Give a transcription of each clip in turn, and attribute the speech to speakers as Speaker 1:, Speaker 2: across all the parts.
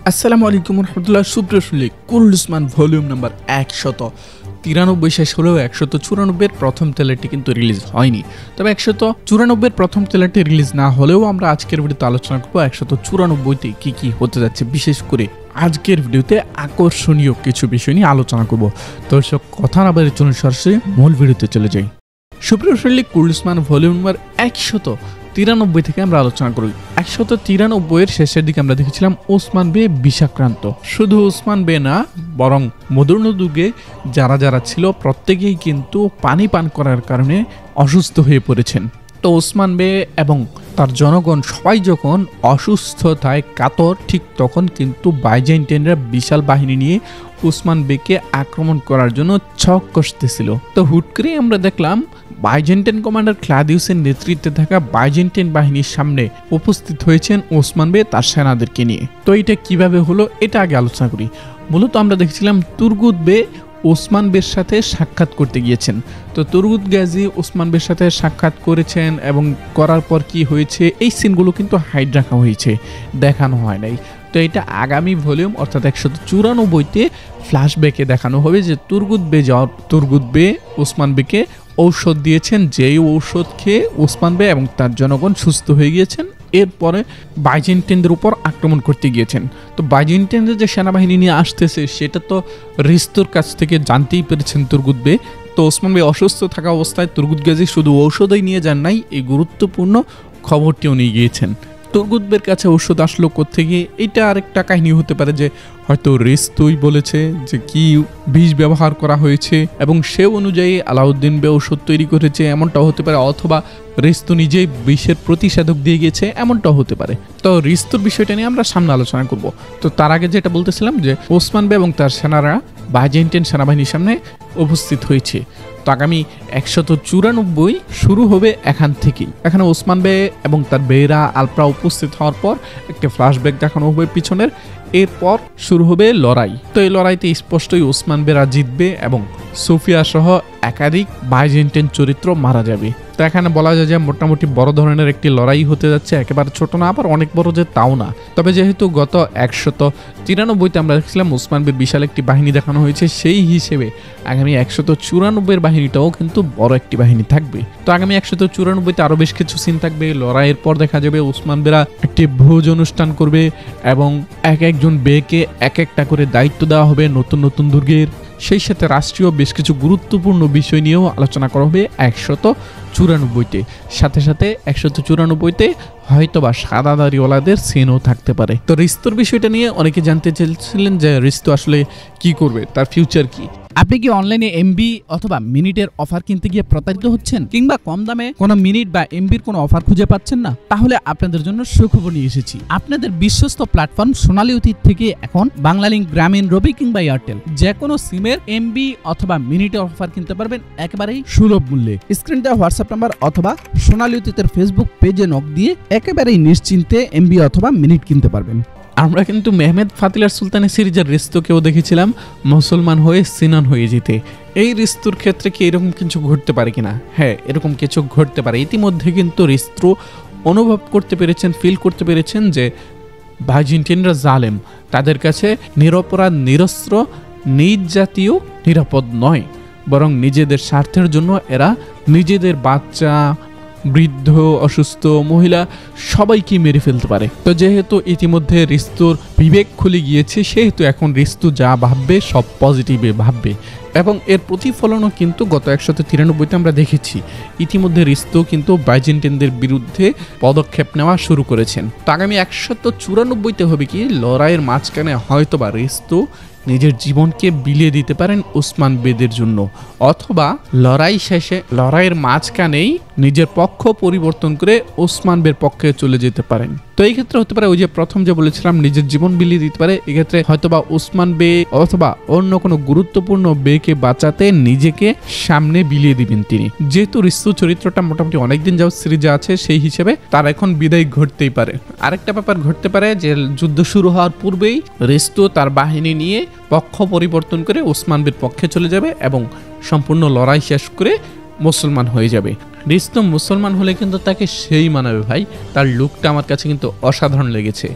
Speaker 1: আসসালামু আলাইকুম রহমতুল্লাহ। সুপ্রিয় শুনলে কুরুল উসমান ভলিউম নাম্বার 193 শেষ হলেও 194 প্রথম ট্রেলারটি কিন্তু রিলিজ হয়নি। তবে 194 প্রথম ট্রেলারটি রিলিজ না হলেও আমরা আজকের ভিডিওতে আলোচনা করবো 194তে কি কি হতে যাচ্ছে। বিশেষ করে আজকের ভিডিওতে আকর্ষণীয় কিছু বিষয় নিয়ে আলোচনা করব। দর্শক কথা না বলে চলুন সরাসরি মূল ভিডিওতে চলে যাই। সুপ্রিয় শুনলে কুরুল উসমান ভলিউম নাম্বার 193 থেকে আমরা আলোচনা করি। 193 শেষের দিকে আমরা দেখেছিলাম ওসমান বে বিষাক্রান্ত। শুধু ওসমান বে না, বরং মদর্ণ দুর্গে যারা যারা ছিল প্রত্যেকেই কিন্তু পানি পান করার কারণে অসুস্থ হয়ে পড়েছেন। তো ওসমান বে এবং তার জনগণ সবাই যখন অসুস্থতায় কাতর, ঠিক তখন কিন্তু বাইজেন্টাইনরা বিশাল বাহিনী নিয়ে ওসমান বেকে আক্রমণ করার জন্য ছক কষতেছিল। তো হুট করে আমরা দেখলাম বাইজেন্টাইন কমান্ডার ক্লাদিউসের নেতৃত্বে থাকা বাইজেন্টাইন বাহিনীর সামনে উপস্থিত হয়েছেন ওসমান বে তার সেনাদেরকে নিয়ে। তো এটা কিভাবে হলো এটা আগে আলোচনা করি। মূলত আমরা দেখছিলাম তুর্গুত বে ওসমান বের সাথে সাক্ষাৎ করতে গিয়েছেন। তো তুর্গুত গাজী ওসমান বের সাথে সাক্ষাৎ করেছেন এবং করার পর কি হয়েছে এই সিনগুলো কিন্তু হাইড রাখা হয়েছে, দেখানো হয় নাই। তো এটা আগামী ভলিউম অর্থাৎ 194তে ফ্ল্যাশব্যাকে দেখানো হবে যে তুর্গুত বে ওসমান বেকে ঔষধ দিয়েছেন, যেই ঔষধ খেয়ে ওসমান বে এবং তার জনগণ সুস্থ হয়ে গিয়েছেন। এরপরে বাইজেন্টাইনদের উপর আক্রমণ করতে গিয়েছেন। তো বাইজেন্টাইনদের যে সেনাবাহিনী নিয়ে আসতেছে সেটা তো রিস্তোর কাছ থেকে জানতেই পেরেছেন তুর্গুত বে। তো ওসমান বে অসুস্থ থাকা অবস্থায় তুর্গুত গাজী শুধু ঔষধই নিয়ে যান নাই, এই গুরুত্বপূর্ণ খবরটিও নিয়ে গিয়েছেন। তুর্গুতবের কাছে ঔষধ আসলো কোত্থেকে, এটা আরেকটা কাহিনী হতে পারে যে হয়তো রিস্তোই বলেছে যে কি বিষ ব্যবহার করা হয়েছে এবং সে অনুযায়ী আলাউদ্দিন বে ঔষধ তৈরি করেছে, এমনটাও হতে পারে। অথবা রিস্তু নিজেই বিষের প্রতিষেধক দিয়ে গেছে, এমনটাও হতে পারে। তো রিস্তুর বিষয়টা নিয়ে আমরা সামনে আলোচনা করব। তো তার আগে যেটা বলতেছিলাম যে ওসমান বে এবং তার সেনারা বাইজেন্টাইন সেনাবাহিনীর সামনে উপস্থিত হয়েছে। তো আগামী 194 শুরু হবে এখান থেকেই। এখানে ওসমান বে এবং তার বেরা আলপ্রা উপস্থিত হওয়ার পর একটা ফ্ল্যাশব্যাক দেখানো হবে পিছনের। এরপর শুরু হবে লড়াই। তো এই লড়াইতে স্পষ্টই ওসমান বেরা জিতবে এবং সোফিয়া সহ একাধিক বাইজেন্টাইন চরিত্র মারা যাবে। তো এখানে বলা যায় যে মোটামুটি বড় ধরনের একটি লড়াই হতে যাচ্ছে, একেবারে ছোট না আবার অনেক বড় যে তাও না। তবে যেহেতু গত 193তে আমরা দেখছিলাম ওসমান বের বিশাল একটি বাহিনী দেখানো হয়েছে, সেই হিসেবে আগামী 194 বাহিনীটাও কিন্তু বড় একটি বাহিনী থাকবে। তো আগামী 194তে আরো বেশ কিছু সিন থাকবে। লড়াইয়ের পর দেখা যাবে ওসমান বেরা একটি ভোজ অনুষ্ঠান করবে এবং এক একজন বেকে এক একটা করে দায়িত্ব দেওয়া হবে নতুন নতুন দুর্গের। সেই সাথে রাষ্ট্রীয় বেশ কিছু গুরুত্বপূর্ণ বিষয় নিয়েও আলোচনা করা হবে 194তে। সাথে সাথে 194তে হয়তোবা সাদা দাড়িওয়ালাদের সিনও থাকতে পারে। তো রিস্তুর বিষয়টা নিয়ে অনেকে জানতে চেয়েছিলেন যে রিস্তু আসলে কি করবে, তার ফিউচার কি।
Speaker 2: আপনি কি অনলাইনে এমবি অথবা মিনিটের অফার কিনতে গিয়ে প্রতারিত হচ্ছেন, কিংবা কম দামে কোনো মিনিট বা এমবির কোনো অফার খুঁজে পাচ্ছেন না? তাহলে আপনাদের জন্য সুখবর নিয়ে এসেছি। আপনাদের বিশ্বস্ত প্ল্যাটফর্ম সোনালী অতীত থেকে এখন বাংলালিংক, গ্রামীণ, রবি কিংবা এয়ারটেল যে কোনো সিমের এমবি অথবা মিনিটের অফার কিনতে পারবেন একেবারেই সুলভ মূল্যে। স্ক্রিন দেওয়া হোয়াটসঅ্যাপ নাম্বার অথবা সোনালী অতীতের ফেসবুক পেজে নক দিয়ে একেবারেই নিশ্চিন্তে এমবি অথবা মিনিট কিনতে পারবেন।
Speaker 1: আমরা কিন্তু মেহমেদ ফাতিলার সুলতানের সিরিজের রিস্তুকেও দেখেছিলাম মুসলমান হয়ে সিনান হয়ে যেতে। এই রিস্তুর ক্ষেত্রে কি এরকম কিছু ঘটতে পারে কিনা? হ্যাঁ, এরকম কিছু ঘটতে পারে। ইতিমধ্যে কিন্তু রিস্তু অনুভব করতে পেরেছেন, ফিল করতে পেরেছেন যে বাইজেন্টাইনরা জালেম, তাদের কাছে নিরপরাধ নিরস্ত্র নিজ জাতীয় নিরাপদ নয়, বরং নিজেদের স্বার্থের জন্য এরা নিজেদের বাচ্চা, বৃদ্ধ, অসুস্থ, মহিলা সবাইকে মেরে ফেলতে পারে। তো যেহেতু ইতিমধ্যে রিস্তুর বিবেক খুলে গিয়েছে, সেহেতু এখন রিস্তু যা ভাববে সব পজিটিভে ভাববে এবং এর প্রতিফলনও কিন্তু গত 193তে আমরা দেখেছি। ইতিমধ্যে রিস্তু কিন্তু বাইজেন্টাইনদের বিরুদ্ধে পদক্ষেপ নেওয়া শুরু করেছেন। তো আগামী 194তে হবে কি, লড়াইয়ের মাঝখানে হয়তোবা রিস্তু নিজের জীবনকে বিলিয়ে দিতে পারেন ওসমান বেদের জন্য, অথবা লড়াই শেষে লড়াইয়ের মাঝখানেই নিজের পক্ষ পরিবর্তন করে ওসমান বের পক্ষে চলে যেতে পারেন। তো এই ক্ষেত্রে হতে পারে ওই যে প্রথম যে বলেছিলাম নিজের জীবন বিলিয়ে দিতে পারে, এক্ষেত্রে হয়তোবা ওসমান বে অথবা অন্য কোনো গুরুত্বপূর্ণ বেকে বাঁচাতে নিজেকে সামনে বিলিয়ে দিবেন তিনি। যেহেতু রিস্তু চরিত্রটা মোটামুটি অনেকদিন যাবত সিরিজে আছে, সেই হিসেবে তার এখন বিদায় ঘটতেই পারে। আরেকটা ব্যাপার ঘটতে পারে যে যুদ্ধ শুরু হওয়ার পূর্বেই রিস্তু তার বাহিনী নিয়ে পক্ষ পরিবর্তন করে ওসমান বের পক্ষে চলে যাবে এবং সম্পূর্ণ লড়াই শেষ করে মুসলমান হয়ে যাবে। রিস্তু মুসলমান হলে কিন্তু তাকে সেই মানাবে ভাই, তার লুকটা আমার কাছে কিন্তু অসাধারণ লেগেছে।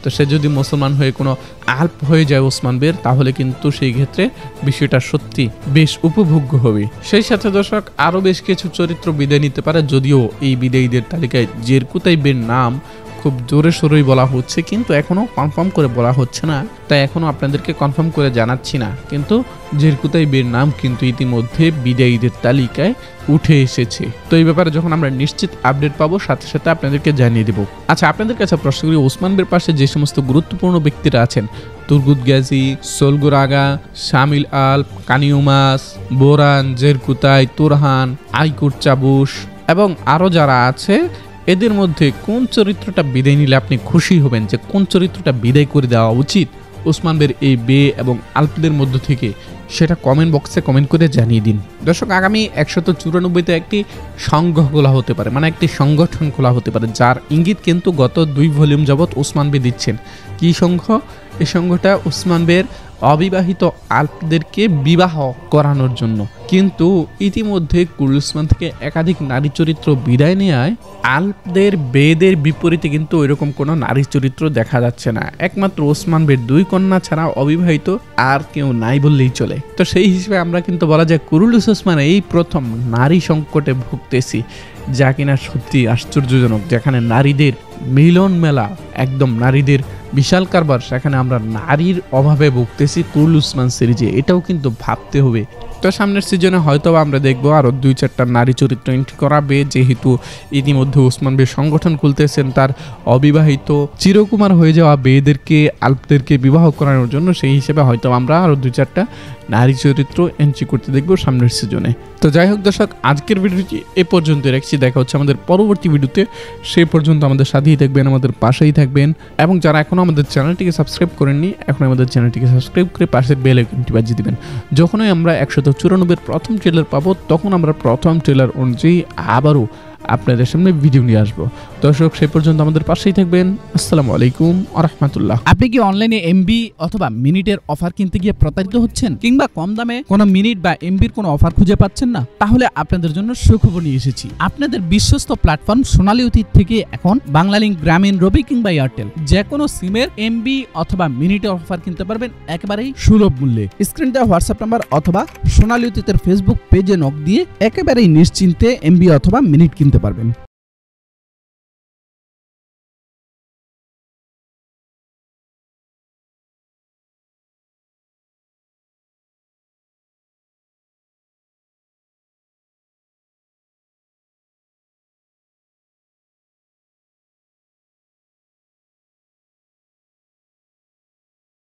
Speaker 1: তো তো সে যদি মুসলমান হয়ে কোনো আল্প হয়ে যায় ওসমান বের, তাহলে কিন্তু সেই ক্ষেত্রে বিষয়টা সত্যি বেশ উপভোগ্য হবে। সেই সাথে দর্শক আরও বেশ কিছু চরিত্র বিদায় নিতে পারে, যদিও এই বিদায়ীদের তালিকায় জেরকুতাইবের নাম খুব জোরে সোরেই বলা হচ্ছে, কিন্তু এখনও কনফার্ম করে বলা হচ্ছে না, তাই এখনও আপনাদেরকে কনফার্ম করে জানাচ্ছি না। কিন্তু জেরকুতাইবের নাম কিন্তু ইতিমধ্যে বিদায়ীদের তালিকায় উঠে এসেছে। তো এই ব্যাপারে যখন আমরা নিশ্চিত আপডেট পাবো সাথে সাথে আপনাদেরকে জানিয়ে দেবো। আচ্ছা, আপনাদের কাছে প্রশ্ন করি, ওসমান বের পাশে যে সমস্ত গুরুত্বপূর্ণ ব্যক্তিরা আছেন, তুরগুত গাজী, সলগুর আগা, শামিল আল, কানিউমাস, বোরান, জেরকুতাই, তুরহান, আইকুর চাবুস এবং আরও যারা আছে, এদের মধ্যে কোন চরিত্রটা বিদায় নিলে আপনি খুশি হবেন, যে কোন চরিত্রটা বিদায় করে দেওয়া উচিত ওসমান বের এই বে এবং আলপদের মধ্য থেকে, সেটা কমেন্ট বক্সে কমেন্ট করে জানিয়ে দিন। দর্শক, আগামী 194তে একটি সংঘ খোলা হতে পারে, মানে একটি সংগঠন খোলা হতে পারে, যার ইঙ্গিত কিন্তু গত 2 ভলিউম যাবৎ ওসমান বে দিচ্ছেন। কি সংঘ? এই সংঘটা ওসমান বের অবিবাহিত আল্পদেরকে বিবাহ করানোর জন্য। কিন্তু ইতিমধ্যে কুরুল উসমান থেকে একাধিক নারী চরিত্র বিদায় নেয়, আল্পদের বেদের বিপরীতে কিন্তু ওইরকম কোনো নারী চরিত্র দেখা যাচ্ছে না। একমাত্র ওসমান বের 2 কন্যা ছাড়া অবিবাহিত আর কেউ নাই বললেই চলে। তো সেই হিসেবে আমরা কিন্তু বলা যায় কুরুল উসমান এই প্রথম নারী সংকটে ভুগতেছি, যা কিনা সত্যি আশ্চর্যজনক। যেখানে নারীদের মিলন মেলা, একদম নারীদের বিশাল কারবার, সেখানে আমরা নারীর অভাবে ভুগতেছি কুরুল উসমান সিরিজে। এটাও কিন্তু ভাবতে হবে। তো সামনের সিজনে হয়তো আমরা দেখবো আরও 2-4টা নারী চরিত্র এন্ট্রি করাবে, যেহেতু ইতিমধ্যে ওসমান বে সংগঠন খুলতেছেন তার অবিবাহিত চিরকুমার হয়ে যাওয়া বেদেরকে আল্পদেরকে বিবাহ করানোর জন্য। সেই হিসেবে হয়তো আমরা আরও 2-4টা নারী চরিত্র এন্ট্রি করতে দেখবো সামনের সিজনে। তো যাই হোক দর্শক, আজকের ভিডিওটি এ পর্যন্ত রাখছি। দেখা হচ্ছে আমাদের পরবর্তী ভিডিওতে। সেই পর্যন্ত আমাদের সাথেই থাকবেন, আমাদের পাশেই থাকবেন, এবং যারা এখনও আমাদের চ্যানেলটিকে সাবস্ক্রাইব করেননি, এখন আমাদের চ্যানেলটিকে সাবস্ক্রাইব করে পাশের বেল আইকনটি বাজিয়ে দিবেন। যখনই আমরা 194 প্রথম ট্রেলার পাবো, তখন আমরা প্রথম ট্রেলার অনুযায়ী আবারও আপনাদের সামনে ভিডিও নিয়ে আসবো। দর্শক, সেই পর্যন্ত আমাদের পাশেই থাকবেন। আসসালামু আলাইকুম ওয়া রাহমাতুল্লাহ।
Speaker 2: আপনি কি অনলাইনে এমবি অথবা মিনিটের অফার কিনতে গিয়ে প্রতারিত হচ্ছেন, কিংবা কম দামে কোনো মিনিট বা এমবির কোনো অফার খুঁজে পাচ্ছেন না? তাহলে আপনাদের জন্য সুখবর নিয়ে এসেছি। আপনাদের বিশ্বস্ত প্ল্যাটফর্ম সোনালী অতীত থেকে এখন বাংলালিংক, গ্রামীণ, রবি কিংবা এয়ারটেল যে কোনো সিমের এমবি অথবা মিনিটের অফার কিনতে পারবেন একেবারেই সুলভ মূল্যে। স্ক্রিন দেওয়া হোয়াটসঅ্যাপ নাম্বার অথবা সোনালী অতীতের ফেসবুক পেজে নক দিয়ে একেবারেই নিশ্চিন্তে এমবি অথবা মিনিট কিনতে পারবেন।